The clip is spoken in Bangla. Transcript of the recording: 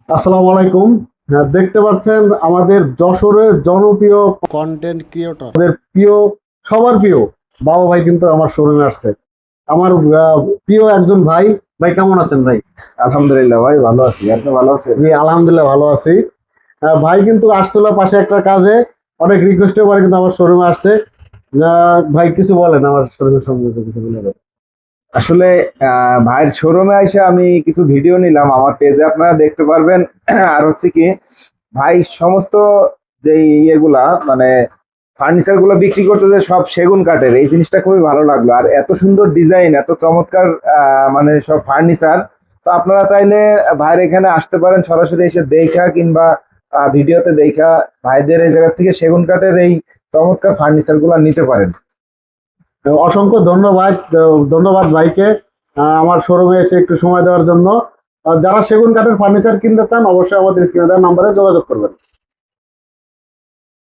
আসসালামু আলাইকুম। দেখতে পাচ্ছেন আমাদের যশোরের জনপ্রিয় কন্টেন্ট ক্রিয়েটর, প্রিয়, সবার প্রিয় বাবা ভাই কিন্তু আমার শোরুমে আসছে। আমার প্রিয় একজন ভাই। ভাই কেমন আছেন ভাই? আলহামদুলিল্লাহ ভাই, ভালো আছি। আপনি ভালো আছেন? জি আলহামদুলিল্লাহ ভালো আছি। ভাই কিন্তু আসছিল পাশে একটা কাজে, অনেক রিকোয়েস্টের পরে কিন্তু আমার শোরুমে আসছে। ভাই কিছু বলেন আমার শোরুমের সম্বন্ধে, কিছু বলে। আসলে ভাইয়ের শোরুমে এসে আমি কিছু ভিডিও নিলাম, আমার পেজে আপনারা দেখতে পারবেন। আর হচ্ছে কি, ভাই সমস্ত যে ইয়েগুলা মানে ফার্নিচার গুলো বিক্রি করতে, যে সব সেগুন কাঠের, এই জিনিসটা খুবই ভালো লাগলো। আর এত সুন্দর ডিজাইন, এত চমৎকার মানে সব ফার্নিচার। তো আপনারা চাইলে ভাইয়ের এখানে আসতে পারেন, সরাসরি এসে দেখা কিংবা ভিডিওতে দেখা ভাইদের এই জায়গা থেকে সেগুন কাঠের এই চমৎকার ফার্নিচার গুলা নিতে পারেন। অসংখ্য ধন্যবাদ। ধন্যবাদ ভাইকে আমার শোরুমে এসে একটু সময় দেওয়ার জন্য। যারা সেগুন কাঠের ফার্নিচার কিনতে চান অবশ্যই আমাদের স্ক্রিনে দেওয়া নাম্বারে যোগাযোগ করবেন।